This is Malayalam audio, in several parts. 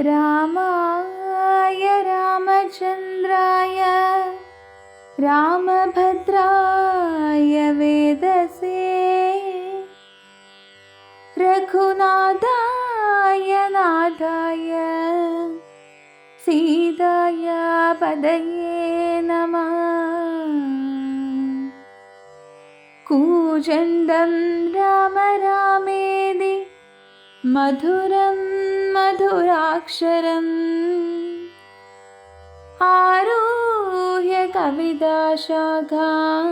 രാമായ രാമചന്ദ്രായ രാമഭദ്രായ വേദസേ രഘുനാഥായ നാഥായ സീതായ പദയേ നമഃ. കൂജന്തം രാമ രാമേതി മധുരം മധുരാക്ഷരം ആരുഹ്യ കവിതാശാഖാം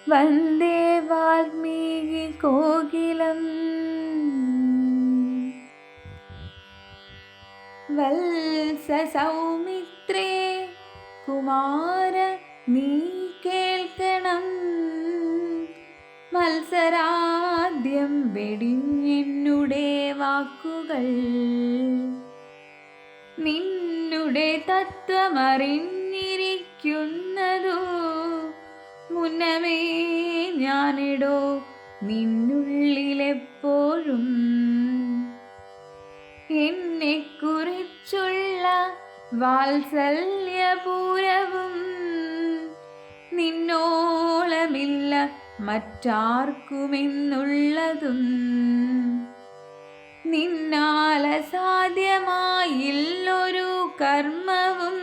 വന്ദേ വാൽമീകി കോകിലം. വത്സ സൗമിത്രേ കുമാര നീ കേൾക്കണം, മത്സരാദ്യം വെടിഞ്ഞെന്നുടെ വാക്കുകൾ. നിന്നുടെ തത്വമറിഞ്ഞിരിക്കുന്നതു മുന്നമേ ഞാനിടോ നിന്നുള്ളിലെപ്പോഴും. എന്നെക്കുറിച്ചുള്ള വാത്സല്യപൂരവും നിന്നോളമില്ല മറ്റാർക്കുമെന്നുള്ളതും. നിന്നാൽ സാധ്യമായില്ലൊരു കർമ്മവും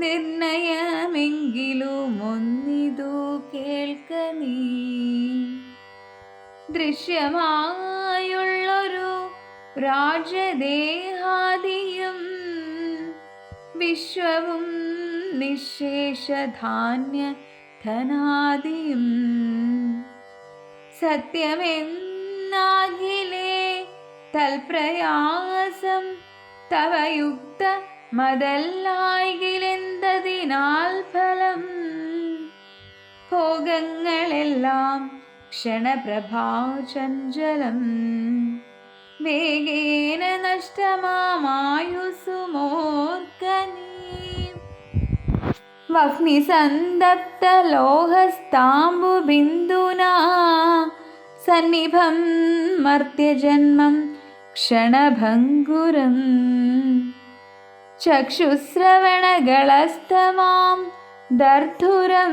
നിർണയമെങ്കിലും ഒന്നിതു കേൾക്ക നീ. ദൃശ്യമായുള്ളൊരു രാജദേഹാദിയും വിശ്വവും നിശേഷധാന്യ ധനാദിയും സത്യമെന്നാകിലേ തൽപ്രയാസം തവ യുക്ത മതല്ലായിലെന്തതിനാൽ ഫലം. ഭോഗങ്ങളെല്ലാം ക്ഷണപ്രഭാചഞ്ചലം, വേഗേന നഷ്ടമായുസുമോർക്ക നീ. വഹ്നിസന്തപ്ത ലോഹസ്താംബുബിന്ദുനാ സന്നിഭം മർത്യജന്മം ക്ഷണഭംഗുരം. ചക്ഷുശ്രവണകളസ്തമാം ദർധുരം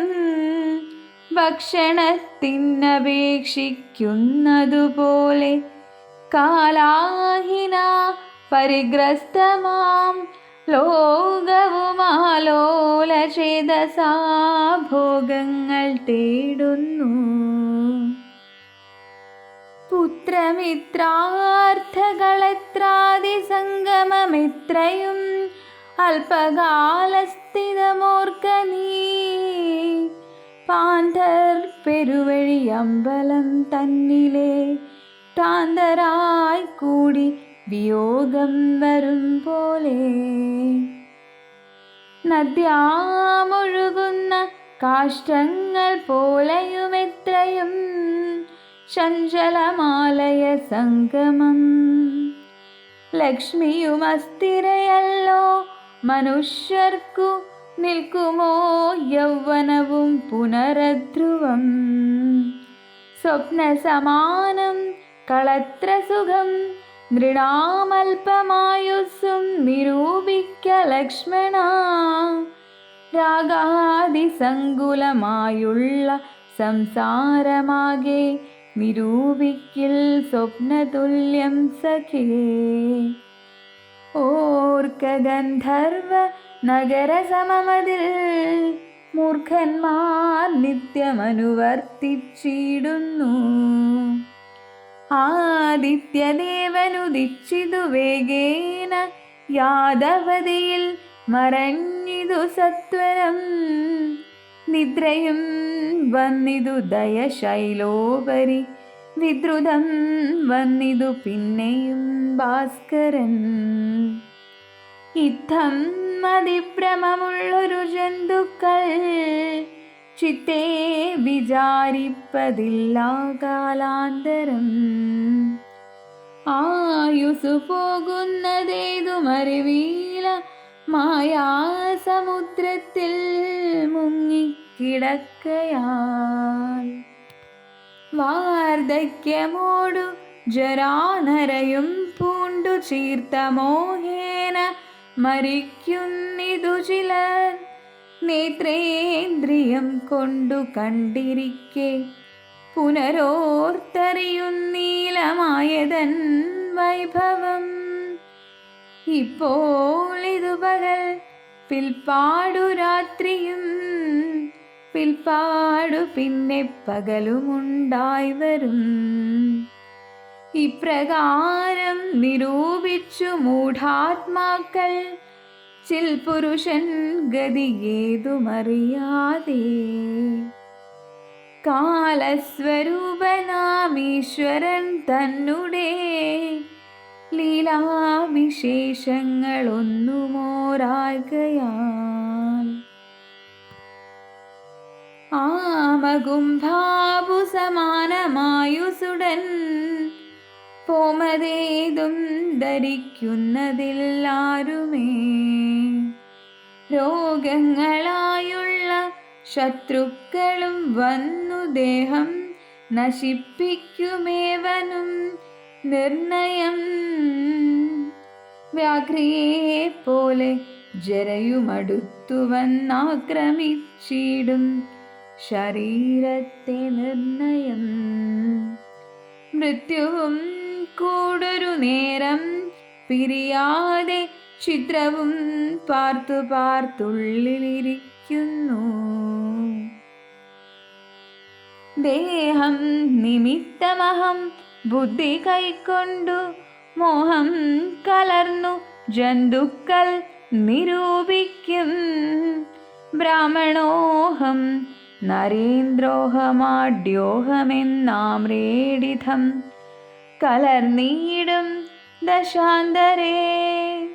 ഭക്ഷണത്തിനപേക്ഷിക്കുന്നതുപോലെ കാലാഹിന പരിഗ്രസ്തമാം ലോകവുമാലോലചേതസാ ഭോഗങ്ങൾ തേടുന്നു. പുത്രമിത്രാർത്ഥകളെത്രാദിസംഗമമെത്രയും അല്പകാലസ്ഥിതമോർക്ക നീ. പാന്തർ പെരുവഴി അമ്പലം തന്നിലെ താന്തരായി കൂടി വിയോഗം വരും പോലെ. നദ്യാമൊഴുകുന്ന കാഷ്ടങ്ങൾ പോലെയുമെത്രയും ചഞ്ചലമാലയ സംഗമം. ലക്ഷ്മിയും അസ്ഥിരയല്ലോ മനുഷ്യർക്കു, നിൽക്കുമോ യൗവനവും പുനരധ്രുവം. സ്വപ്നസമാനം കളത്രസുഖം നൃണാമൽപമായുസ്സും നിരൂപിക്ക ലക്ഷ്മണ. രാഗാദിസങ്കുലമായുള്ള സംസാരമാകെ നിരൂപിക്കിൽ സ്വപ്നതുല്യം സഖേ. ഓർക്ക ഗന്ധർവ നഗരസമമതിൽ മൂർഖന്മാർ നിത്യമനുവർത്തിച്ചിടുന്നു. ആദിത്യദേവനുദിച്ചിതു വേഗേന യാദവതിയിൽ മറഞ്ഞിതു സത്വരം. നിദ്രയും വന്നിതു ദയശൈലോപരി, വിദ്രുതം വന്നിതു പിന്നെയും ഭാസ്കരൻ. യുദ്ധം അതിഭ്രമമുള്ളൊരു ജന്തുക്കൾ ചിത്തേ വിചാരിപ്പതില്ല കാലാന്തരം. ആയുസു പോകുന്നതേതുമറിവീല മായാസമുദ്രത്തിൽ മുങ്ങിക്കിടക്കയാൽ. വാർദ്ധക്യമോടു ജരാനരയും പൂണ്ട കൊണ്ടു ചീർത്ത മോഹേന മരിക്കുന്നിതു ചിലർ. നേത്രേന്ദ്രിയം കൊണ്ടു കണ്ടിരിക്കെ പുനരോർത്തറിയുന്നീലമായതൻ വൈഭവം. ഇപ്പോൾ ഇതു പകൽ, പിൽപ്പാടു രാത്രിയും, പിൽപ്പാടു പിന്നെ പകലുമുണ്ടായി വരും. ഇപ്രകാരം നിരൂപിച്ചു മൂഢാത്മാക്കൾ ചിൽ പുരുഷൻ ഗതിയേതുമറിയാതെ. കാലസ്വരൂപനാമീശ്വരൻ തന്നുടെ ലീലാവിശേഷങ്ങളൊന്നുമോരാകയാൽ ആമകുംഭാവു സമാനമായുസുടൻ പോമതേതും ധരിക്കുന്നതില്ലാരുമേ. രോഗങ്ങളായുള്ള ശത്രുക്കളും വന്നു ദേഹം നശിപ്പിക്കുമേവനും നിർണയം. വ്യാഘ്രിയെ പോലെ ജരയുമടുത്തു വന്നാക്രമിച്ചിടും ശരീരത്തെ നിർണയം. മൃത്യുവും കൂടൊരു നേരം പിരിയാതെ ചിത്രവും പാർത്തു പാർത്തുള്ളിലിരിക്കുന്നു. ദേഹം നിമിത്തമഹം ബുദ്ധി കൈക്കൊണ്ടു മോഹം കലർന്നു ജന്തുക്കൾ നിരൂപിക്കും. ബ്രാഹ്മണോഹം നരേന്ദ്രോഹമാഢ്യോഹമെന്നാമ്രേഡിതം കലർന്നീടും ദശാന്തരേ.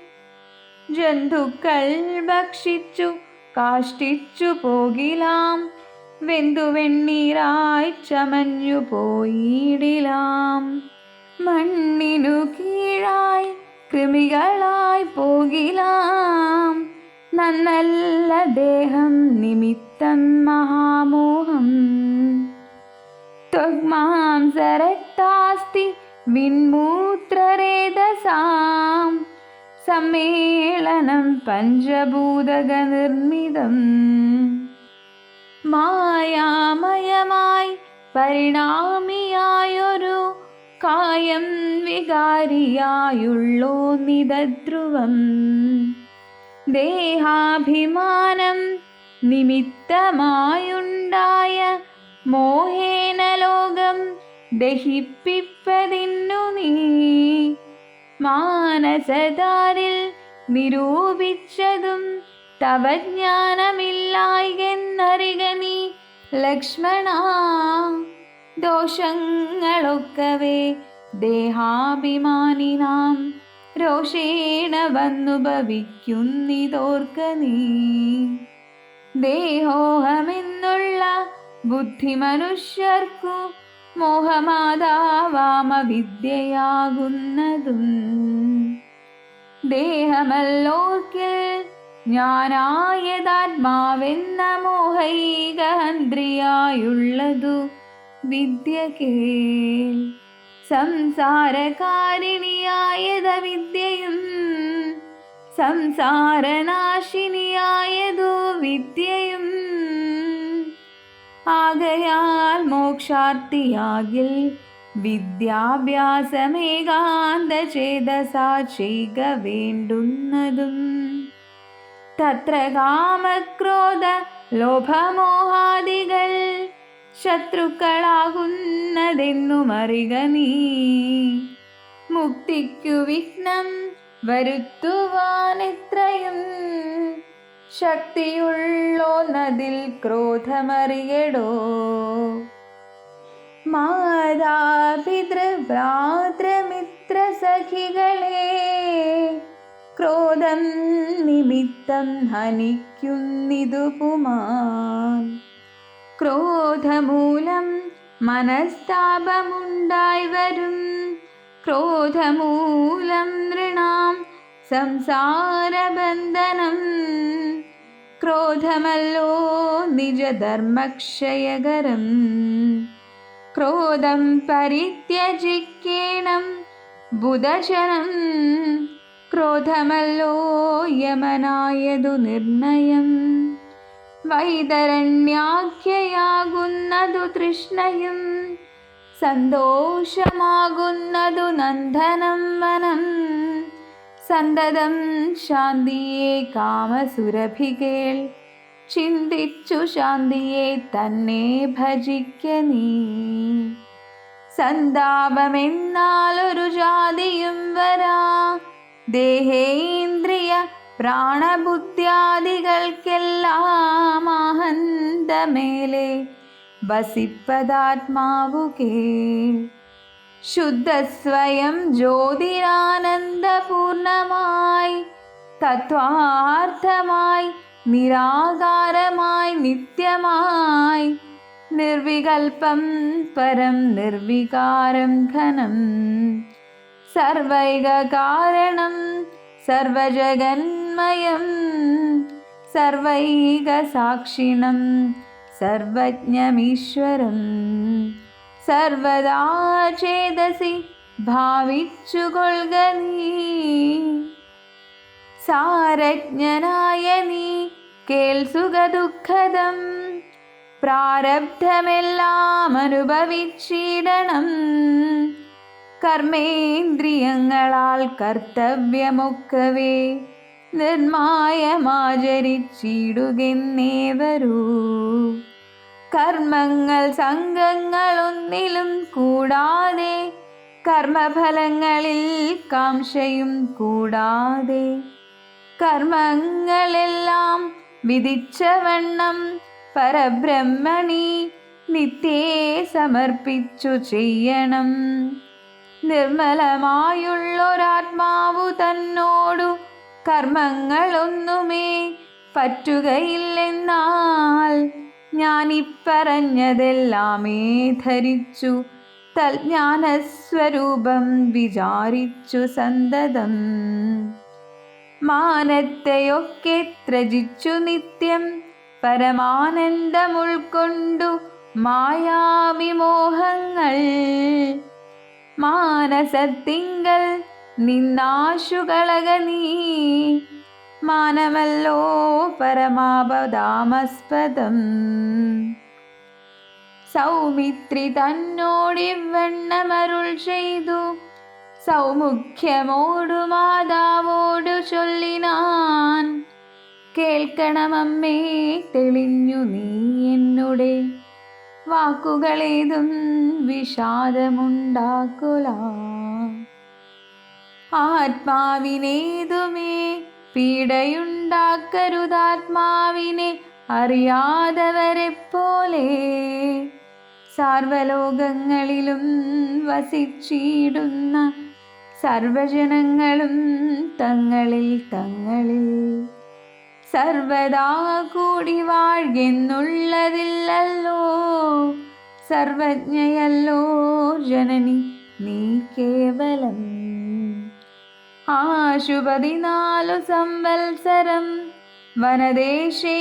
ജന്തുക്കൾ ഭക്ഷിച്ചു കാഷ്ടിച്ചു പോകിലാം, വെന്തു വെണ്ണീരായി ചമഞ്ഞു പോയിടിലാം. മണ്ണിനു കീഴായി കൃമികളായി പോകിലാം, നന്നല്ല ദേഹം നിമിത്തം മഹാമോഹം. ത്വഗ്മാംസരക്താസ്തി വിന്മൂത്രരേതസാം, സമ്മേളനം പഞ്ചഭൂതക നിർമ്മിതം. മായാമയമായി പരിണാമിയായൊരു കായം വികാരിയായുള്ളോ നിതധ്രുവം. ദേഹാഭിമാനം നിമിത്തമായുണ്ടായ മോഹേന ലോകം ദഹിപ്പിപ്പതിന്നു നീ. മാനസതാരിൽ നിരൂപിച്ചതും തവ ജ്ഞാനമില്ലായെന്നറിക നീ ലക്ഷ്മണ. ദോഷങ്ങളൊക്കവേ ദേഹാഭിമാനിനാം രോഷേണ വന്നു ഭവിക്കുന്നിതോർക്ക നീ. ദേഹോഹമെന്നുള്ള ബുദ്ധി മനുഷ്യർക്കു മോഹമാതാവാമവിദ്യയാകുന്നതും. ദേഹമല്ലോർക്കിൽ ഞാനായതാത്മാവെന്ന മോഹൈകഹന്ത്രിയായുള്ളതു വിദ്യ കേൾ. സംസാരകാരിണിയായത വിദ്യയും സംസാരനാശിനിയായതു വിദ്യയും. ആകയാൽ മോക്ഷാർത്ഥിയാകിൽ വിദ്യാഭ്യാസമേകാന്ത ചേതസാ ചെയ്യുക വേണ്ടുന്നതും. തത്ര കാമക്രോധ ലോഭമോഹാദികൾ ശത്രുക്കളാകുന്നതെന്നുമറിക നീ. മുക്തിക്കു വിഘ്നം വരുത്തുവാനെത്രയും ശക്തിയുള്ളോന്നതിൽ ക്രോധമറിയടോ. മാതാപിതൃഭ്രാതൃമിത്രസഖികളെ ക്രോധം നിമിത്തം ഹനിക്കുന്നിതു പുമാൻ. ക്രോധമൂലം മനസ്താപമുണ്ടായി വരും. ക്രോധമൂലം നൃണാം സംസാരബന്ധനം. ക്രോധമല്ലോ നിജധർമ്മക്ഷയകരം. ക്രോധം പരിത്യജിക്കേണം ബുധശനം ക്രോധമല്ലോ യമനായതു നിർണയം. വൈതരണ്യാഖ്യയാകുന്നതു തൃഷ്ണയും സന്തോഷമാകുന്നതു നന്ദനം വനം. സന്തതം ശാന്തിയെ കാമസുരഭികേൾ ചിന്തിച്ചു ശാന്തിയെ തന്നെ ഭജിക്ക നീ. സന്താപമെന്നാലൊരു ജാതിയും വരാ, ദേഹേന്ദ്രിയ പ്രാണബുദ്ധ്യാദികൾക്കെല്ലാം ആഹന്തമേലെ വസിപ്പതാത്മാവു കേൾ. ശുദ്ധസ്വയം ജ്യോതിരാനന്ദപൂർണമായി തത്വാർത്ഥമായി നിരാകാരമായി നിത്യമായി നിർവികൽപം പരം നിർവികാരം ഘനം. സർവൈക കാരണം സർവജഗന്മയം സർവൈക സാക്ഷിണം സർവജ്ഞമീശ്വരം. സർവദാ ചേതസി ഭാവിച്ചുകൊള്ളുക നീ. സാരജ്ഞനായ നീ കേൾ സുഖദുഃഖദം പ്രാരബ്ധമെല്ലാം അനുഭവിച്ചിടണം. കർമ്മേന്ദ്രിയങ്ങളാൽ കർത്തവ്യമൊക്കവേ നിർമായമാചരിച്ചിടുകെന്നേ വരൂ. കർമ്മങ്ങൾ സംഘങ്ങളൊന്നിലും കൂടാതെ കർമ്മഫലങ്ങളിൽ കാംക്ഷയും കൂടാതെ കർമ്മങ്ങളെല്ലാം വിധിച്ചവണ്ണം പരബ്രഹ്മണി നിത്യേ സമർപ്പിച്ചു ചെയ്യണം. നിർമ്മലമായുള്ളൊരാത്മാവു തന്നോടു കർമ്മങ്ങളൊന്നുമേ പറ്റുകയില്ലെന്നാൽ ഞാനിപ്പറഞ്ഞതെല്ലാമേ ധരിച്ചു തൽജ്ഞാനസ്വരൂപം വിചാരിച്ചു സന്തതം. മാനത്തെയൊക്കെ ത്യജിച്ചു നിത്യം പരമാനന്ദമുൾക്കൊണ്ടു മായാവിമോഹങ്ങൾ മാനസത്തിങ്കൽ നിന്നാശുകളക നീ. മാനമല്ലോ പരമാപദാമസ്പദം. സൗമിത്രി തന്നോടിവണ്ണമരുൾ ചെയ്തു സൗമുഖ്യമോടു മാതാവോടു ചൊല്ലിനാൻ. കേൾക്കണമമ്മേ തെളിഞ്ഞു നീ എന്നുടെ വാക്കുകളേതും വിഷാദമുണ്ടാക്കുല. ആത്മാവിനേതുമേ പീഡയുണ്ടാക്കരുതാത്മാവിനെ അറിയാതവരെ പോലെ. സർവലോകങ്ങളിലും വസിച്ചിടുന്ന സർവജനങ്ങളും തങ്ങളിൽ തങ്ങളിൽ സർവദാ കൂടി വാഴ്കെന്നുള്ളതില്ലല്ലോ. സർവജ്ഞയല്ലോ ജനനി നീ കേവലം. ആശു 14 സംവത്സരം വനദേശേ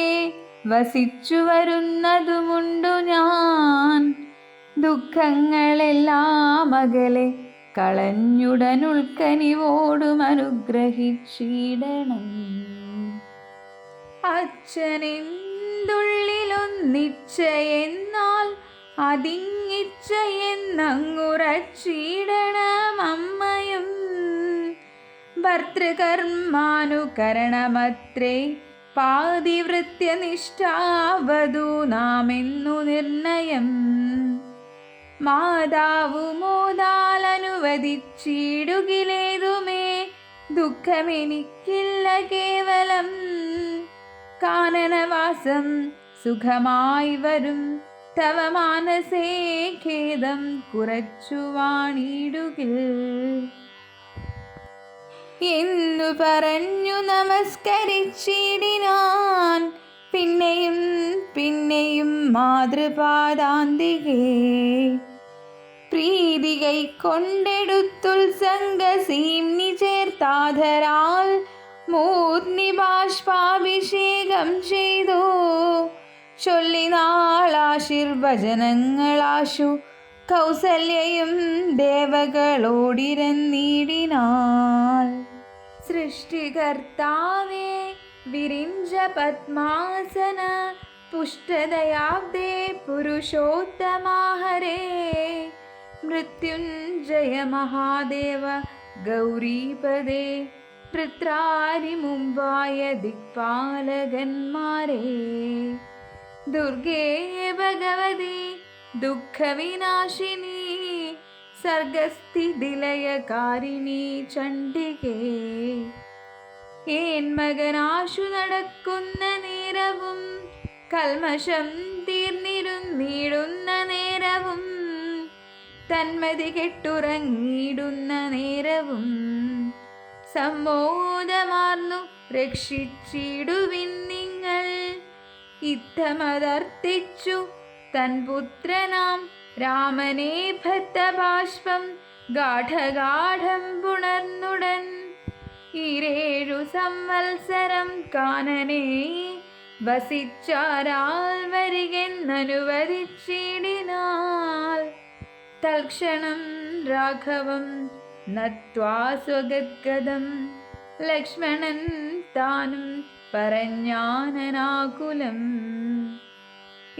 വസിച്ചു വരുന്നതുമുണ്ടു ഞാൻ. ദുഃഖങ്ങളെല്ലാം അകലെ കളഞ്ഞുടനുൾക്കനിവോടും അനുഗ്രഹിച്ചിടണം. അച്ഛനെന്തുള്ളിലൊന്നിച്ചയെന്നാൽ അതിങ്ങിച്ചയെന്നങ്ങുറച്ചിടണം. അമ്മയും ഭർതൃകർമാനുകരണമത്രേ പാതിവൃത്യനിഷ്ഠാവധൂ നാമെന്നു നിർണയം. മാതാവു മോദാലനുവദിച്ചിടുകിലേതുമേ ദുഃഖമെനിക്കില്ല കേവലം. കാനനവാസം സുഖമായി വരും തവ മാനസേ ഖേദം കുറച്ചു വാണിടുകിൽ എന്നു പറഞ്ഞു നമസ്കരിച്ചിടിനാൻ. പിന്നെയും പിന്നെയും മാതൃപാദാന്തികേ പ്രീതി കൈക്കൊണ്ടെടുത്തുത്സംഗസീംനി ചേർത്താധരാൽ മൂർനി ബാഷ്പാഭിഷേകം ചെയ്തു. ചൊല്ലിനാളാശീർവചനങ്ങളാശു കൗസല്യയും ദേവകളോടിരന്നീടിനാൾ. സൃഷ്ടികർത്താവേ വിരിഞ്ച പത്മാസന പുഷ്ടദയാബ്ദേ പുരുഷോത്തമാഹരേ മൃത്യുഞ്ജയ മഹാദേവ ഗൗരീപദേ വൃത്രാരി മുമ്പായ ദിക്പാലകന്മാരേ ദുർഗേ ഭഗവതി ദുഃഖവിനാശിനി സർഗസ്ഥിതിലയകാരിണി ചണ്ഡികേ ഏൻ മകനാശു നടക്കുന്ന നേരവും കൽമഷം തീർന്നിരുന്നിടുന്ന നേരവും തന്മതി കെട്ടുറങ്ങിയിടുന്ന നേരവും സമ്മോദമാർന്നു രക്ഷിച്ചിടുവിൻ നിങ്ങൾ. ഇത്തമതർത്തിച്ചു തൻ പുത്രനാം രാമനെ ഭക്തബാഷ്പം ഗാഠഗാഠം പുണർന്നുടൻ 7 സംവത്സരം കാനനെ വസിച്ചാരാൽ വരികെന്നനുവദിച്ചിടിനാൾ. തൽക്ഷണം രാഘവം നത്വാ സ്വഗദ്ഗദം ലക്ഷ്മണൻ താനും പറഞ്ഞാനനാകുലം.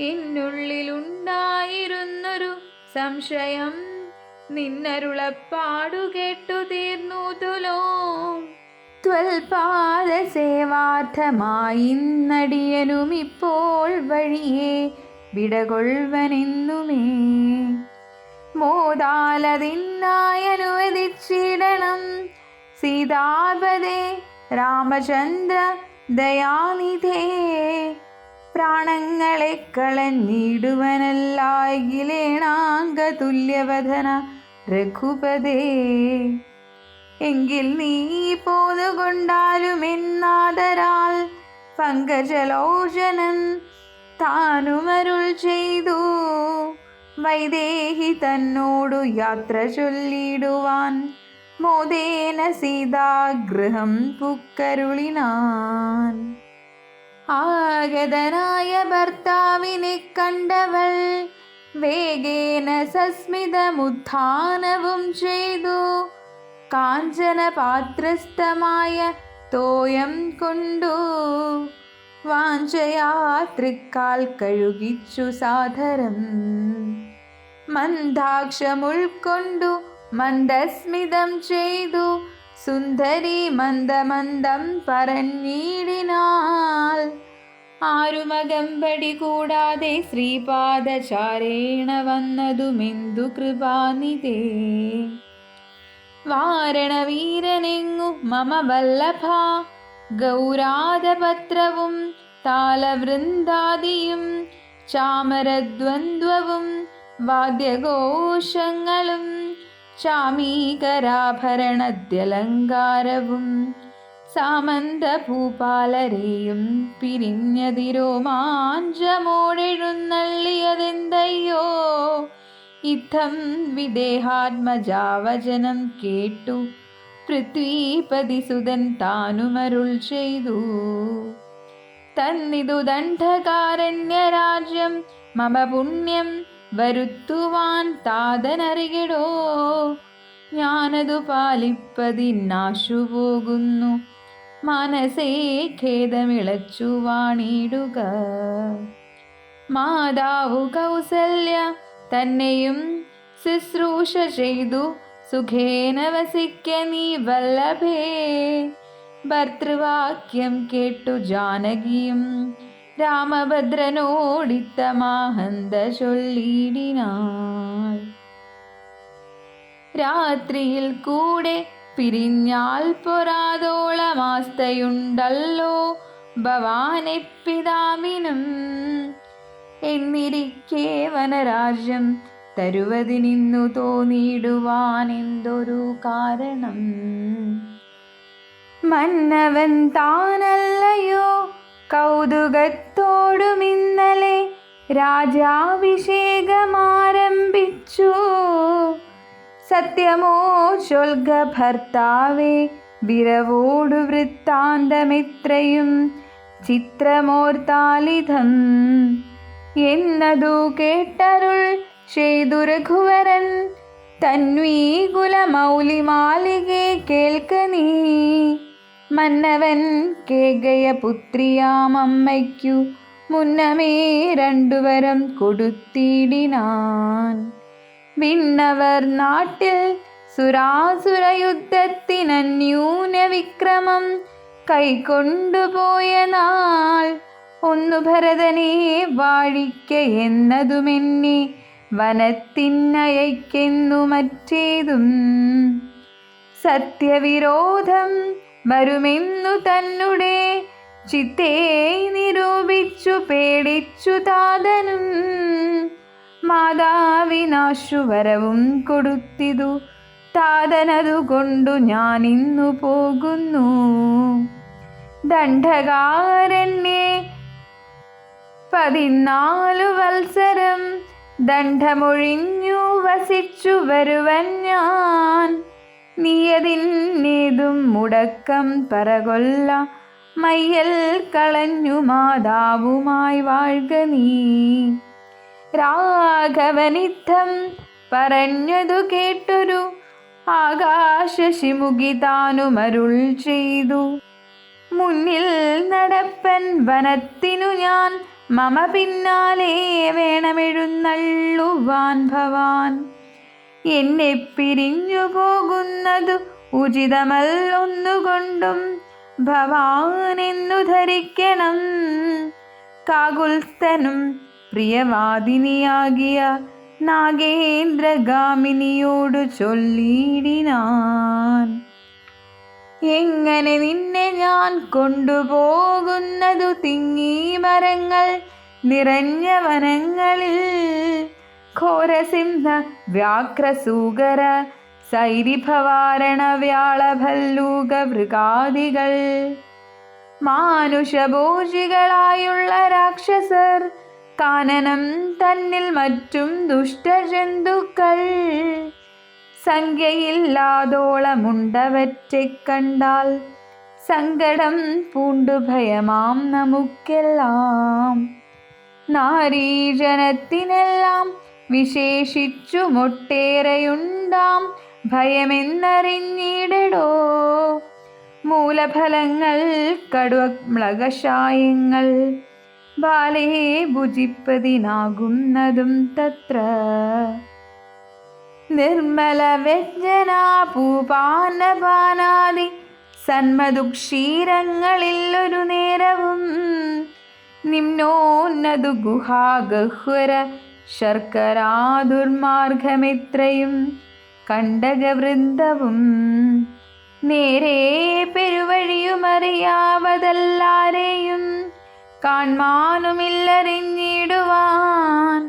എന്നുള്ളിലുണ്ടായിരുന്നൊരു സംശയം നിന്നരുളപ്പാടു കേട്ടു തീർന്നു തുലോം. ത്വൽപാദസേവാർത്ഥമായിന്നടിയനുമിപ്പോൾ വഴിയെ വിടകൊള്ളുവനെന്നുമേ മോദാലതിനായനുവദിച്ചിടണം. സീതാപദേ രാമചന്ദ്ര ദയാനിധേ പ്രാണങ്ങളെ കളഞ്ഞിടുവനല്ലായിലേണാംഗതുല്യവദന രഘുപദേ എങ്കിൽ നീ പോതുകൊണ്ടാലുമെന്നാദരാൽ പങ്കജലോചനൻ താനുമരുൾ ചെയ്തു വൈദേഹി തന്നോടു യാത്ര ചൊല്ലിടുവാൻ മോദേന സീതാഗൃഹം പുക്കരുളിനാൻ. ആഗതനായ ഭർത്താവിനെ കണ്ടവൾ വേഗേന സസ്മിതമുത്ഥാനവും ചെയ്തു കാഞ്ചന പാത്രസ്ഥമായ തോയം കൊണ്ടു വാഞ്ചയാ തൃക്കാൽ കഴുകിച്ചു സാദരം. മന്ദാക്ഷമുൾക്കൊണ്ടു മന്ദസ്മിതം ചെയ്തു സുന്ദരി മന്ദമന്ദം പറഞ്ഞിടിനാൾ. ആരുമകമ്പടി കൂടാതെ ശ്രീപാദചാരേണ വന്നതുമെന്തു കൃപാനിധേ വാരണവീരനെങ്ങു മമ വല്ലഭ ഗൗരാദപത്രവും താളവൃന്ദാദിയും ചാമരദ്വന്ദ്വവും വാദ്യഘോഷങ്ങളും ചാമീകരാഭരണദ്യലങ്കാരവും സാമന്ത ഭൂപാലരെയും പിരിഞ്ഞതിരോമാഞ്ചമോടെഴുന്നള്ളിയതെന്തയ്യോ. ഇത്തം വിദേഹാത്മജാവചനം കേട്ടു പൃഥ്വീപതിസുതൻ താനുമരുൾ ചെയ്തു. തന്നിതു ദണ്ഡകാരണ്യരാജ്യം മമ പുണ്യം വരുത്തുവാൻ താതനറികിടോ. ഞാനതു പാലിപ്പതിനാശുപോകുന്നു മനസ്സേ ഖേദമിളച്ചു വാണിടുക. മാതാവു കൗസല്യ തന്നെയും ശുശ്രൂഷ ചെയ്തു സുഖേന വസിക്ക നീ വല്ലഭേ. ഭർത്തൃവാക്യം കേട്ടു ജാനകിയും രാമഭദ്രനോടിത്തമാഹന്ത ചൊല്ലിടിനാൾ. രാത്രിയിൽ കൂടെ പിരിഞ്ഞാൽ പൊരാതോളമാസ്തയുണ്ടല്ലോ ഭവാനെപ്പിതാവിനും. എന്നിരിക്കെ വനരാജ്യം തരുവതിനിന്നു തോന്നിയിടുവാൻ എന്തൊരു കാരണം. മന്നവൻ താനല്ലയോ കൗതുകത്തോടുമിന്നലെ രാജാഭിഷേകമാരംഭിച്ചു. സത്യമോ ചൊൽക ഭർത്താവേ വിരവോടു വൃത്താന്തമിത്രയും ചിത്രമോർത്താലിധം എന്നതു കേട്ടരുൾ ചെയ്തു രഘുവരൻ തന്വീകുലമൗലി മാലികെ കേൾക്ക നീ. മന്നവൻ കേകയ പുത്രിയാമമ്മയ്ക്കു മുന്നമേ രണ്ടുവരം കൊടുത്തിടിനാൻ. വിണ്ണവർ നാട്ടിൽ സുരാസുരയുദ്ധത്തിനന്യൂന വിക്രമം കൈക്കൊണ്ടുപോയ നാൾ ഒന്നു ഭരതനെ വാഴിക്ക എന്നതുമെന്നെ വനത്തിനയക്കെന്നു മറ്റേതും സത്യവിരോധം വരുമെന്നു തന്നെ ചിത്തേ നിരൂപിച്ചു പേടിച്ചു താതനും. മാതാവിനാശുവരവും കൊടുത്തിതു താതനതുകൊണ്ടു ഞാനിന്നു പോകുന്നു. ദണ്ഡകാരണ്യേ 14 വത്സരം ദണ്ഡമൊഴിഞ്ഞു വസിച്ചു വരുവൻ ഞാൻ. നീയതിന്നേതും മുടക്കം പറകൊല്ല മയ്യൽ കളഞ്ഞു മാതാവുമായി വാഴ്ക നീ. രാഘവനിത്തം പറഞ്ഞതു കേട്ടൊരു ആകാശശിമുഖി താനുമരുൾ ചെയ്തു. മുന്നിൽ നടപ്പൻ വനത്തിനു ഞാൻ മമ പിന്നാലെ വേണമെഴുന്നള്ളുവാൻ ഭവാൻ. എന്നെ പിരിഞ്ഞു പോകുന്നതു ഉചിതമല്ലൊന്നുകൊണ്ടും ഭവാനെന്നു ധരിക്കണം. കാകുൽസ്ഥനും പ്രിയവാദിനിയാകിയ നാഗേന്ദ്രഗാമിനിയോടു ചൊല്ലിയിടിനാൻ. എങ്ങനെ നിന്നെ ഞാൻ കൊണ്ടുപോകുന്നതു തിങ്ങി മരങ്ങൾ നിറഞ്ഞ വനങ്ങളിൽ. ഘോരസിംഹ വ്യാഘ്രസൂകര സൈരിഭവാരണ വ്യാളഭല്ലൂക മൃഗാദികൾ മാനുഷഭോജികളായുള്ള രാക്ഷസർ കാനനം തന്നിൽ മറ്റും ദുഷ്ടജന്തുക്കൾ സംഖ്യയില്ലാതോളമുണ്ടവറ്റെ കണ്ടാൽ സങ്കടം പൂണ്ടു ഭയമാം നമുക്കെല്ലാം. നാരീജനത്തിനെല്ലാം വിശേഷിച്ചു മൊട്ടേറെയുണ്ടാം ഭയമെന്നറിഞ്ഞിടടോ. മൂലഫലങ്ങൾ കടുവമ്ലകഷായങ്ങൾ ബാലേ ഭുജിപ്പതിനാകുന്നതും തത്ര. നിർമ്മല വ്യഞ്ജനാ പൂപാനപാനാദി സന്മധുക്ഷീരങ്ങളിൽ ഒരു നേരവും നിമ്നോന്നതു ഗുഹാഗഹ്വര ശർക്കരാ ദുർമാർഗമിത്രയും കണ്ടകവൃന്ദവും നേരെ പെരുവഴിയുമറിയാവതല്ലാരെയും കാൺമാനുമില്ലറിഞ്ഞിടുവാൻ.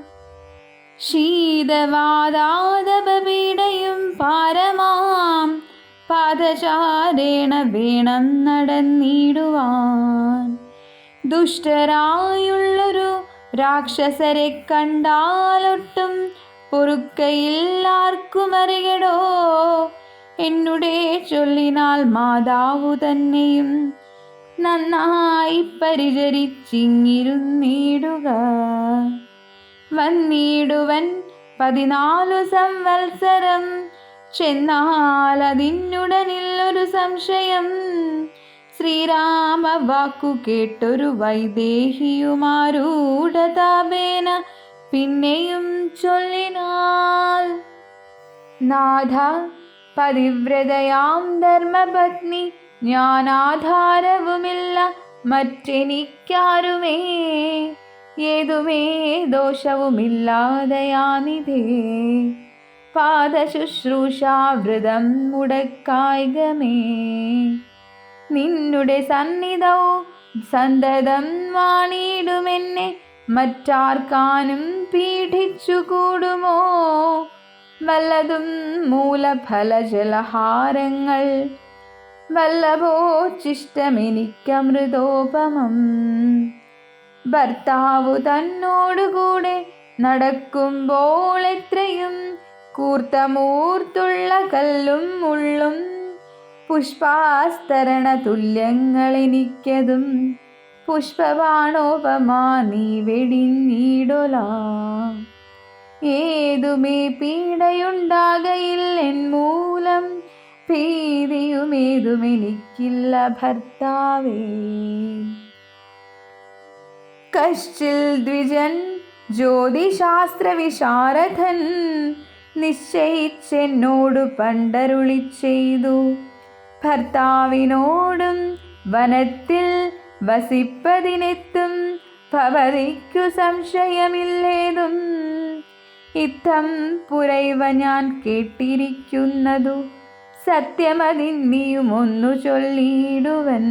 ശീതവാതാതപീഡയും പാരമാം പാദചാരേണ വേണം നടന്നിടുവാൻ. ദുഷ്ടരായുള്ളൊരു രാക്ഷസരെ കണ്ടാലൊട്ടും പൊറുക്കയില്ലാർക്കുമറിയടോ. എന്നുടെ ചൊല്ലിനാൽ മാതാവു തന്നെയും നന്നായി പരിചരിച്ചിങ്ങിരുന്നിടുക. വന്നിടുവൻ 14 സംവത്സരം ചെന്നാലതിനുടനില്ലൊരു സംശയം. ശ്രീരാമ വാക്കു കേട്ടൊരു വൈദേഹിയുമാരൂഢതാപേന പിന്നെയും ചൊല്ലിനാൾ. നാഥ, പതിവ്രതയാം ധർമ്മപത്നി ഞാനാധാരവുമില്ല മറ്റെനിക്കാരുമേ. ഏതുമേ ദോഷവുമില്ലാതയാനിധേ പാദശുശ്രൂഷാവൃതം മുടക്കായികമേ. നിന്നുടെ സന്നിധൗ സന്തതം വാണിടുമെന്നെ മറ്റാർക്കാനും പീഡിച്ചുകൂടുമോ. വല്ലതും മൂലഫലജലഹാരങ്ങൾ വല്ലഭോച്ചിഷ്ടമെനിക്കമൃതോപമം. ഭർത്താവു തന്നോടുകൂടെ നടക്കുമ്പോൾ എത്രയും കൂർത്തമൂർത്തുള്ള കല്ലും മുള്ളും പുഷ്പാസ്തരണ തുല്യങ്ങളെനിക്കതും പുഷ്പബാണോപമാ നീ വെടിഞ്ഞിടൊല. ഏതുമേ പീഡയുണ്ടാകയില്ലെൻ മൂലം, ഭീതിയുമേതുമെനിക്കില്ല ഭർത്താവേ. കശ്ചിൽ ദ്വിജൻ ജ്യോതിശാസ്ത്ര വിശാരദൻ, നിശ്ചയിച്ചെന്നോടു പണ്ടരുളി ചെയ്തു, ഭർത്താവിനോടും വനത്തിൽ വസിപ്പതിനെത്തും ഭവതിക്കു സംശയമില്ലേതും. ഇത്തം പുരൈവ ഞാൻ കേട്ടിരിക്കുന്നതു, സത്യമതിന്നിയും ഒന്നു ചൊല്ലിയിടുവൻ.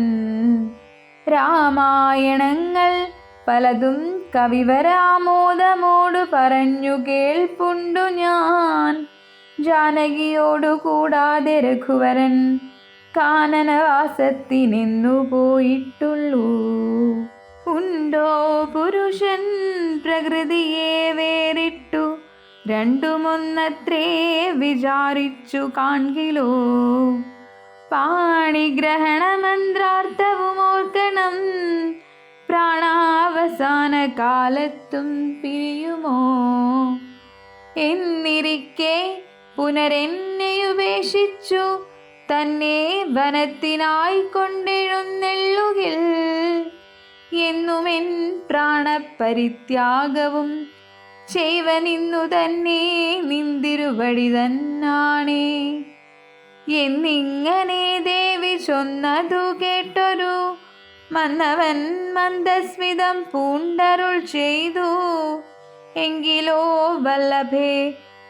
രാമായണങ്ങൾ പലതും കവിവരാമോദമോടു പറഞ്ഞു കേൾപ്പുണ്ടു ഞാൻ. ജാനകിയോടു കൂടാതെ രഘുവരൻ കാനനവാസത്തിനെന്നു പോയിട്ടുള്ളൂ. ഉണ്ടോ പുരുഷൻ പ്രകൃതിയെ വേറിട്ടു, രണ്ടുമൊന്നത്രേ വിചാരിച്ചു കാൺകിലോ. പാണിഗ്രഹണമന്ത്രാർത്ഥവും ഓർക്കണം, പ്രാണാവസാന കാലത്തും പിരിയുമോ. എന്നിരിക്കെ പുനരെന്നെയുപേക്ഷിച്ചു തന്നെ വനത്തിനായി കൊണ്ടെഴുന്നെള്ളുകിൽ, എന്നുമെൻ പ്രാണപരിത്യാഗവും ചെയ്വനിന്നു തന്നെ നിന്തിരുവടി തന്നാണേ. എന്നിങ്ങനെ ദേവി ചൊന്നതു കേട്ടൊരു മന്നവൻ മന്ദസ്മിതം പൂണ്ടരുൾ ചെയ്തു. എങ്കിലോ വല്ലഭേ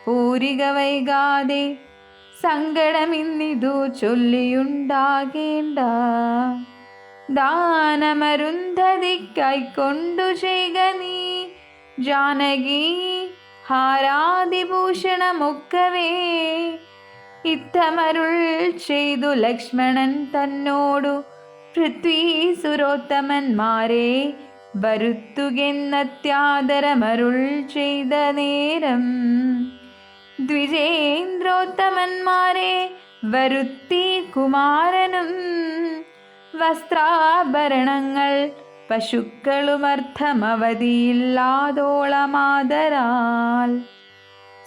പൂരിക വൈകാതെ, സങ്കടമിന്നിതു ചൊല്ലിയുണ്ടാകേണ്ട. ദാനമരുന്ധതിക്കൈക്കൊണ്ടു ചെയ്ക നീ ജാനകി ഹാരാതിഭൂഷണമൊക്കവേ. ഇത്തമരുൾ ചെയ്തു ലക്ഷ്മണൻ തന്നോടു പൃഥ്വീസുരോത്തമന്മാരെ വരുത്തുകെന്നത്യാദരമരുൾ ചെയ്ത നേരം, ദ്വിജേന്ദ്രോത്തമന്മാരെ വരുത്തി കുമാരനും വസ്ത്രാഭരണങ്ങൾ പശുക്കളുമർത്ഥമവധിയില്ലാതോളമാദരാൽ,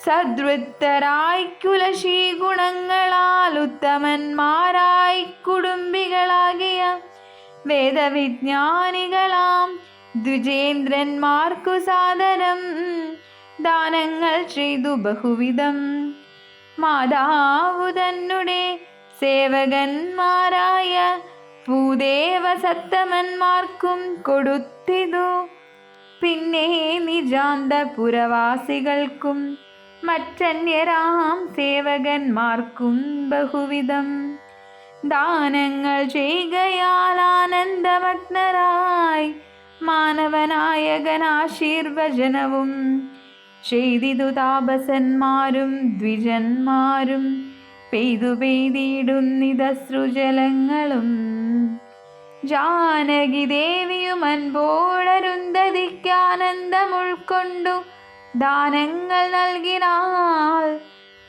സദ്വൃത്തരായി കുലശീ ഗുണങ്ങളാൽ ഉത്തമന്മാരായി കുടുംബികളാകിയ വേദവിജ്ഞാനികളാം ദ്വിജേന്ദ്രന്മാർക്കു സാദരം ദാനങ്ങൾ ചെയ്തു ബഹുവിധം. മാതാവു തന്നെ സേവകന്മാരായ ഭൂദേവസത്തമന്മാർക്കും കൊടുത്തിതു. പിന്നെ നിജാന്തപുരവാസികൾക്കും മറ്റന്യരാം സേവകന്മാർക്കും ബഹുവിധം ദാനങ്ങൾ ചെയ്കയാൽ ആനന്ദമഗ്നരായി മാനവനായകനാശീർവചനവും ചെയ്തിതു താപസന്മാരും ദ്വിജന്മാരും. പെയ്തു പെയ്തിടുന്നിതശ്രുജലങ്ങളും ജാനകി ദേവിയും അൻപോടരുന്ധതിക്കാനന്ദം ഉൾക്കൊണ്ടു ദാനങ്ങൾ നൽകിനാൾ.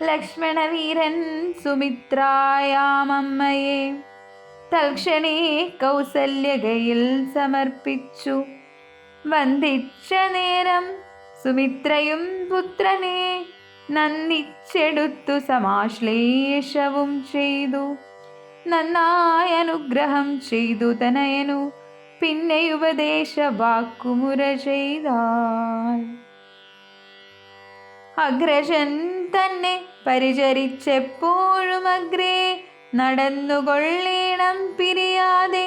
ലക്ഷ്മണവീരൻ സുമിത്രായാമമ്മയെ തൽക്ഷണേ കൗസല്യകയിൽ സമർപ്പിച്ചു. വന്ദിച്ച നേരം സുമിത്രയും പുത്രനെ നന്ദിച്ചെടുത്തു സമാശ്ലേഷവും ചെയ്തു. നന്നായി അനുഗ്രഹം ചെയ്തു തനയനു പിന്നെ ഉപദേശ വാക്കുമുര ചെയ്താൽ. അഗ്രജൻ തന്നെ പരിചരിച്ചെപ്പോഴും അഗ്രേ നടന്നുകൊള്ളേണം പിരിയാതെ.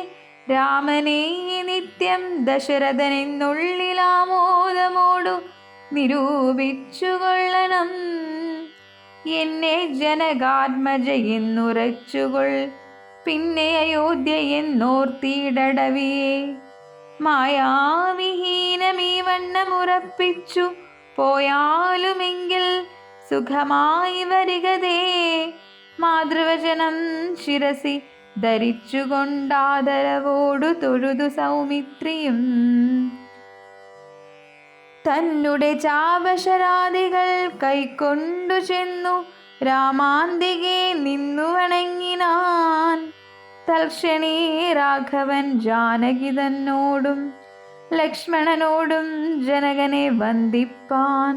രാമനെ നിത്യം ദശരഥനെന്നുള്ളിലാമോദമോടു നിരൂപിച്ചുകൊള്ളണം. എന്നെ ജനകാത്മജയെന്നുറച്ചുകൊൾ പിന്നെ അയോധ്യ എന്നോർത്തിടവിയെ. മായാവിഹീനമീ വണ്ണമുറപ്പിച്ചു പോയാലുമെങ്കിൽ സുഖമായി വരികതേ. മാതൃവചനം ശിരസി ധരിച്ചുകൊണ്ടാദരവോടു തൊഴുതു സൗമിത്രിയും തന്നുടെ ചാപശരാദികൾ കൈക്കൊണ്ടു ചെന്നു രാമാന്തികെ നിന്നു വണങ്ങിനാൻ. തൽക്ഷണേ രാഘവൻ ജാനകി തന്നോടും ലക്ഷ്മണനോടും ജനകനെ വന്ദിപ്പാൻ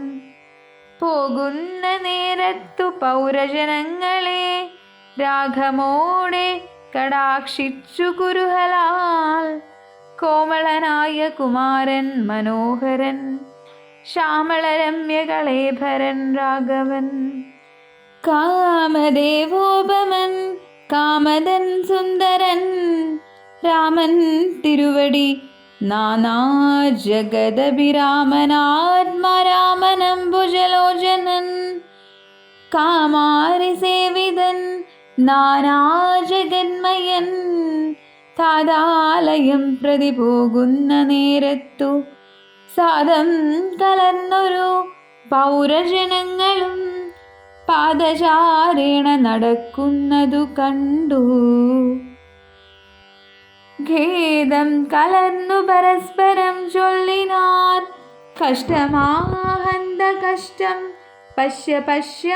പോകുന്ന നേരത്തു പൗരജനങ്ങളെ രാഗമോടെ കടാക്ഷിച്ചു കുരുഹലാൽ. കോമളനായ കുമാരൻ മനോഹരൻ, ശ്യാമളരമ്യകളേഭരൻ രാഘവൻ. കാമദേവോപമൻ കാമദൻ സുന്ദരൻ, രാമൻ തിരുവടി നാനാ ജഗദഭിരാമനാത്മരാമനംബുജലോചനൻ. കാമാരി സേവിതൻ നാനാ ജഗന്മയൻ, താതാലയം പ്രതി പോകുന്ന നേരത്തു സാദം കലർന്നൊരു പൗരജനങ്ങളും പാദചാരേണ നടക്കുന്നതു കണ്ടു. ഖേദം കലർന്നു പരസ്പരം ചൊല്ലിനാർ, കഷ്ടമാഹന്ത കഷ്ടം പശ്യ പശ്യ,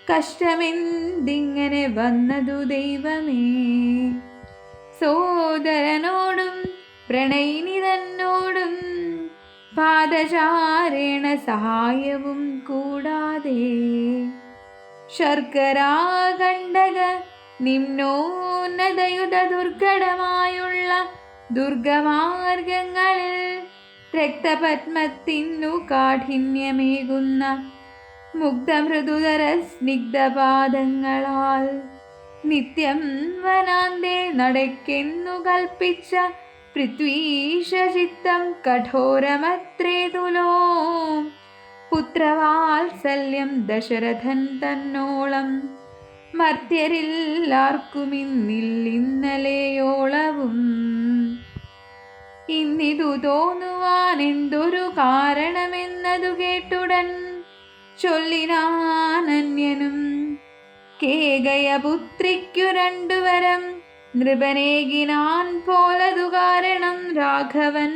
കഷ്ടമെന്തിങ്ങനെ വന്നതു ദൈവമേ. സോദരനോടും പ്രണയിനി തന്നോടും പാദചാരേണ സഹായവും കൂടാതെ, ശർക്കരാകണ്ഡക നിമ്നോന്നതയുധ ദുർഘടമായുള്ള ദുർഗമാർഗങ്ങളിൽ രക്തപത്മത്തിനു കാഠിന്യമേകുന്ന മുഗ്ധമൃദുതര സ്നിഗ്ധപാദങ്ങളാൽ നിത്യം വനാന്തേ നടക്കെന്നു കൽപ്പിച്ച പൃഥ്വീശചിത്തം കഠോരമത്രേ തുലോ. പുത്രവാത്സല്യം ദശരഥൻ തന്നോളം മർത്യരില്ലാർക്കുമിന്നില്ലയോളവും. ഇന്നിതു തോന്നുവാൻ എന്തൊരു കാരണമെന്നതു കേട്ടുടൻ ചൊല്ലിനാനന്യനും, കേകയപുത്രിക്കു രണ്ടുവരം നൃപനേകിനാൻ പോലതു കാരണം. രാഘവൻ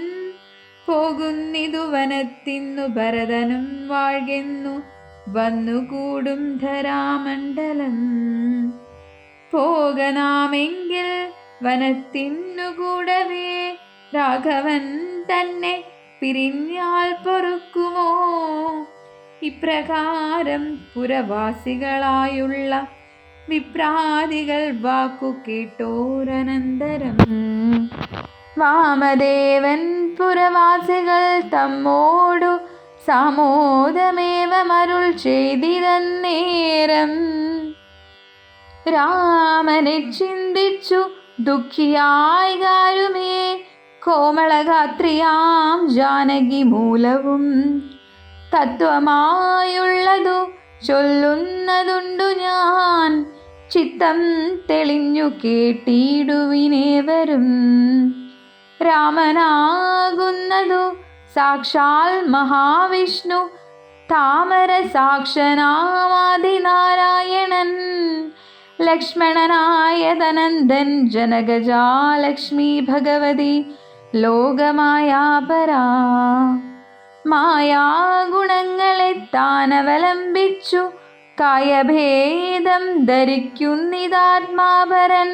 പോകുന്നിതു വനത്തിന്നു ഭരതനും വാഴ്കെന്നു വന്നുകൂടും ധരാമണ്ഡലം. പോകനാമെങ്കിൽ വനത്തിന്നു കൂടവേ, രാഘവൻ തന്നെ പിരിഞ്ഞാൽ പൊറുക്കുമോ. ഇപ്രകാരം പുരവാസികളായുള്ള വിപ്രാദികൾ വാക്കു കേട്ടോരനന്തരം വാമദേവൻ പുരവാസികൾ തമ്മോടു സാമോദമേവമരുൾ ചെയ്തിതന്നേരം. രാമനെ ചിന്തിച്ചു ദുഃഖിയായി ഗാരുമേ, കോമളഗാത്രിയാം ജാനകി മൂലവും തത്വമായുള്ളതു ചൊല്ലുന്നതുണ്ടു ഞാൻ. ചിത്തം തെളിഞ്ഞു കേട്ടിടുവിനേവരും. രാമനാകുന്നതു സാക്ഷാൽ മഹാവിഷ്ണു, താമര സാക്ഷനാമാദിനാരായണൻ. ലക്ഷ്മണനായ ധനന്ദൻ ജനകജാലക്ഷ്മി ഭഗവതി ലോകമായാപരാ. മായാഗുണങ്ങളെ താനവലംബിച്ചു കായഭേദം ധരിക്കുന്നിതാത്മാപരൻ.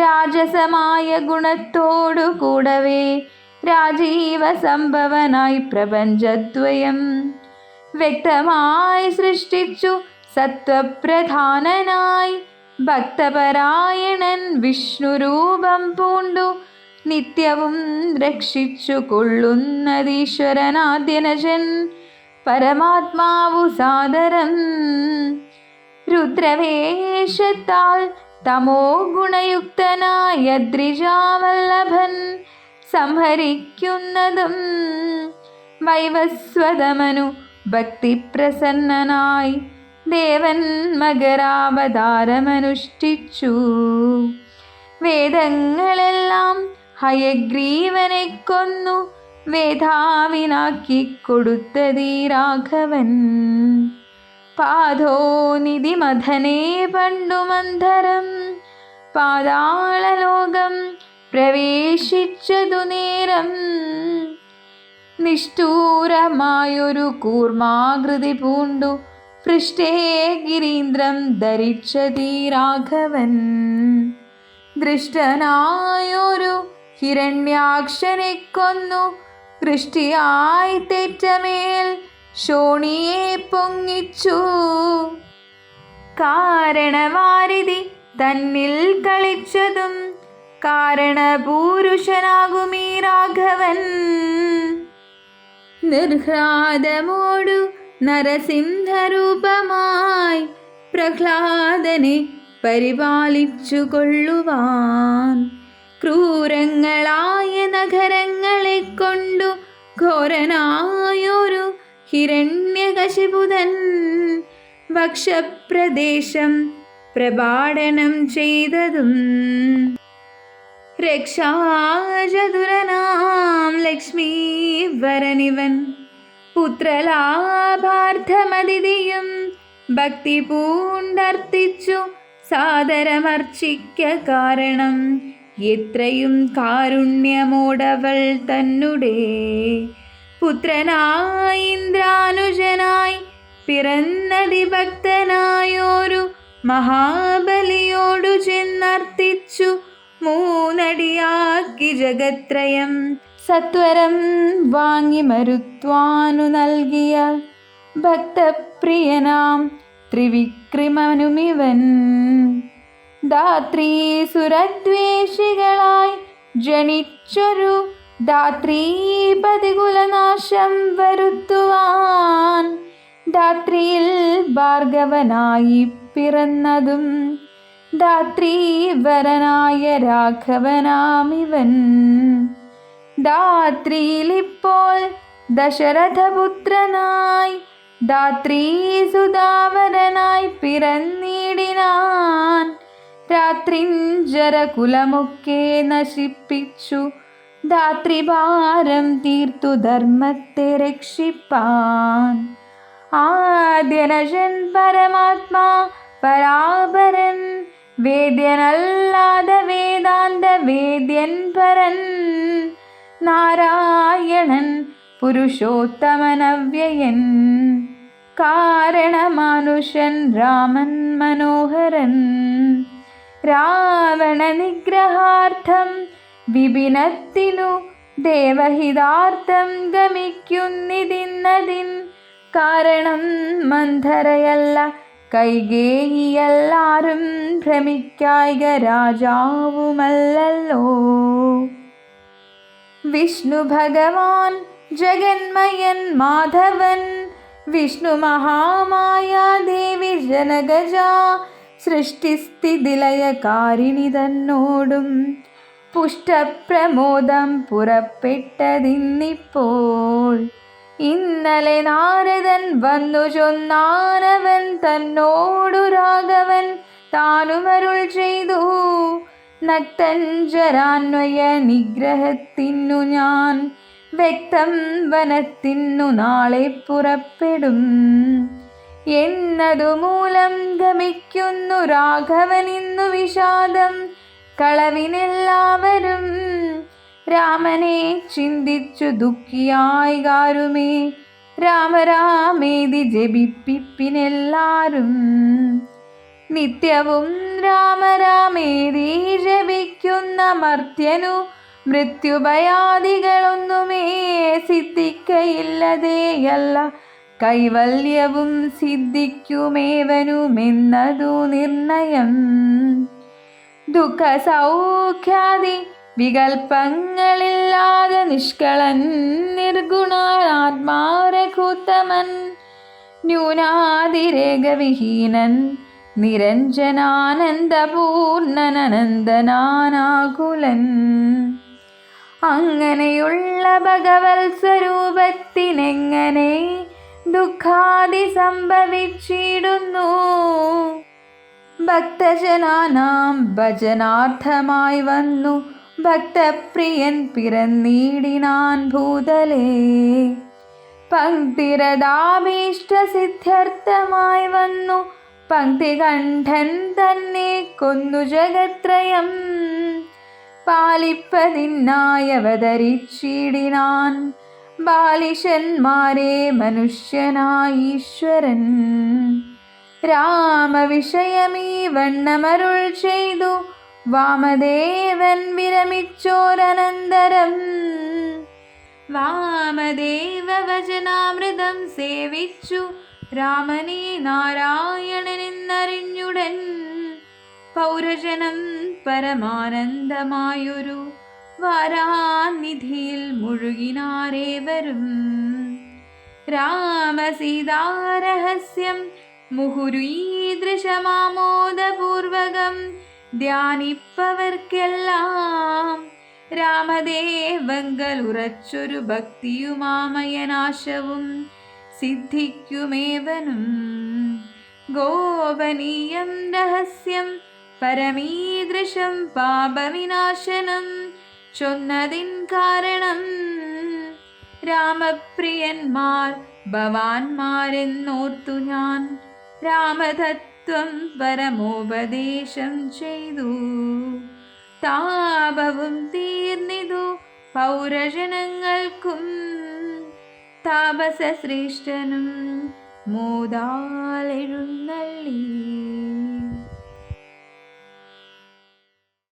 രാജസമായ ഗുണത്തോടു കൂടവേ രാജീവ സംഭവനായി പ്രപഞ്ചദ്വയം വ്യക്തമായി സൃഷ്ടിച്ചു. സത്വപ്രധാനനായി ഭക്തപരായണൻ വിഷ്ണുരൂപം പൂണ്ടു നിത്യവും രക്ഷിച്ചു കൊള്ളുന്നതീശ്വരനാദ്യനജൻ പരമാത്മാവു സാദരം. രുദ്രവേഷത്താൽ തമോ ഗുണയുക്തനായ ദ്രിജാവല്ലഭൻ സംഹരിക്കുന്നതും വൈവസ്വതമനു ഭക്തിപ്രസന്നനായി ദേവൻ മകരാവതാരമനുഷ്ഠിച്ചു. വേദങ്ങളെല്ലാം ഹയഗ്രീവനെ കൊന്നു വേധാവിനാക്കി കൊടുത്തതീ രാഘവൻ. പാദോനിധി മഥനെ പണ്ടു മന്ധരം പാതാളലോകം പ്രവേശിച്ചതു നേരം. നിഷ്ഠൂരമായൊരു കൂർമാകൃതി പൂണ്ടു പൃഷ്ഠേ ഗിരീന്ദ്രം ധരിച്ചതീ രാഘവൻ. ദൃഷ്ടനായൊരു ഹിരണ്യാക്ഷനെ കൊന്നു കൃഷ്ടിയായി തെറ്റമേൽ ശോണിയെ പൊങ്ങിച്ചു. കാരണവാരിധി തന്നിൽ കളിച്ചതും കാരണപൂരുഷനാകുമീ രാഘവൻ. നിർഹ്ലാദമോടു നരസിംഹരൂപമായി പ്രഹ്ലാദനെ പരിപാലിച്ചു കൊള്ളുവാൻ ക്രൂരങ്ങളായ നഗരങ്ങളെ കൊണ്ടു ഘോരനായൊരു ഹിരണ്യകശിപുതൻ വക്ഷപ്രദേശം പ്രപാടനം ചെയ്തതും രക്ഷാചതുരനാം ലക്ഷ്മീവരനിവൻ പുത്രലാഭാർത്ഥമതിഥിയും ഭക്തി പൂണ്ടർത്തിച്ചു സാദരമർച്ചിക്ക കാരണം എത്രയും കാരുണ്യമോടവൾ തന്നെ പുത്രനായി ഇന്ദ്രാനുജനായി പിറന്നതിഭക്തനായോരു മഹാബലിയോടു ചെന്നർത്തിച്ചു മൂന്നടിയാക്കി ജഗത്രയം സത്വരം വാങ്ങി മരുത്വാനു നൽകിയ ഭക്തപ്രിയനാം ത്രിവിക്രമനുമിവൻ. ധാത്രീസുരദ്വേഷികളായി ജനിച്ചൊരു ധാത്രീപതികുലനാശം വരുത്തുവാൻ ധാത്രിയിൽ ഭാർഗവനായി പിറന്നതും ധാത്രീവരനായ രാഘവനാമിവൻ. ധാത്രിയിലിപ്പോൾ ദശരഥപുത്രനായി ധാത്രീസുതാവരനായി പിറന്നിടിനാൻ. രാത്രിഞ്ചരകുലമൊക്കെ നശിപ്പിച്ചു ധാത്രിഭാരം തീർത്തു ധർമ്മത്തെ രക്ഷിപ്പാൻ. ആദ്യനജൻ പരമാത്മാ പരാപരൻ വേദ്യനല്ലാതെ വേദാന്ത വേദ്യൻ പരൻ നാരായണൻ പുരുഷോത്തമനവ്യയൻ കാരണമാനുഷൻ രാമൻ മനോഹരൻ. രാവണ നിഗ്രഹാർത്ഥം വിപിനത്തിനു ദേവഹിതാർത്ഥം ഗമിക്കുന്നിതിന്നതിൻ കാരണം മന്ധരയല്ല കൈകേയിയെല്ലാരും ഭ്രമിക്കായിക രാജാവുമല്ലല്ലോ. വിഷ്ണു ഭഗവാൻ ജഗന്മയൻ മാധവൻ വിഷ്ണു മഹാമായാദേവി ജനകജ സൃഷ്ടിസ്ഥിതിലയകാരിണി തന്നോടും പുഷ്ടപ്രമോദം പുറപ്പെട്ടതിന്നിപ്പോൾ. ഇന്നലെ നാരദൻ വന്നു ചൊന്നാനവൻ തന്നോടു രാഘവൻ താനുമരുൾ ചെയ്തു നക്തഞ്ചരാന്വയ നിഗ്രഹത്തിനു ഞാൻ വ്യക്തം വനത്തിനു നാളെ പുറപ്പെടും എന്നതു മൂലം ഗമിക്കുന്നു രാഘവനിന്നു വിഷാദം കളവിനെല്ലാവരും. രാമനെ ചിന്തിച്ചു ദുഃഖിയായി കാരുമേ രാമരാമേതി ജപിപ്പിപ്പിനെല്ലാരും. നിത്യവും രാമരാമേതി ജപിക്കുന്ന മർത്യനു മൃത്യുഭയാദികളൊന്നുമേ സിദ്ധിക്കയില്ലതേയല്ല കൈവല്യവും സിദ്ധിക്കുമേവനുമെന്നതു നിർണയം. ദുഃഖസൗഖ്യാദി വികൽപ്പങ്ങളില്ലാതെ നിഷ്കളൻ നിർഗുണാത്മാരഘുത്തമൻ ന്യൂനാതിരേകവിഹീനൻ നിരഞ്ജനാനന്ദപൂർണനന്ദനാനാകുലൻ. അങ്ങനെയുള്ള ഭഗവത് സ്വരൂപത്തിനെങ്ങനെ ദുഃഖാദി സംഭവിച്ചിടുന്നു? ഭക്തജനാനാം ഭജനാർത്ഥമായി വന്നു ഭക്തപ്രിയൻ പിറന്നിടിനാൻ ഭൂതലേ. പങ്ക്തിരഥാഭീഷ്ടസിദ്ധ്യർത്ഥമായി വന്നു പങ്ക്തികണ്ഠൻ തന്നെ കൊന്നു ജഗത്രയം പാലിപ്പതിനായി അവതരിച്ചിടിനാൻ ബാലിശന്മാരെ മനുഷ്യനായി ഈശ്വരൻ. രാമവിഷയമീ വണ്ണമരുൾ ചെയ്തു വാമദേവൻ വിരമിച്ചോരനന്തരം വാമദേവ വചനാമൃതം സേവിച്ചു രാമനെ നാരായണനെന്നറിഞ്ഞുടൻ പൗരജനം പരമാനന്ദമായൊരു വാരാനിധിയിൽ മുഴുകിനാരേവരും. രാമസീതാരഹസ്യം മുഹുരീദൃശമാമോദപൂർവകം ധ്യാനിപ്പവർക്കെല്ലാം രാമദേവങ്കലുറച്ചൊരു ഭക്തിയുമാമയനാശവും സിദ്ധിക്കുമേവനും. ഗോപനീയം രഹസ്യം പരമീദൃശം പാപവിനാശനം ചൊന്നതിൻ കാരണം രാമപ്രിയന്മാർ ഭവാന്മാരെന്നോർത്തു ഞാൻ രാമതത്വം പരമോപദേശം ചെയ്തു. താപവും തീർന്നിതു പൗരജനങ്ങൾക്കും താപസശ്രേഷ്ഠനും മോദാലെഴുന്നള്ളി.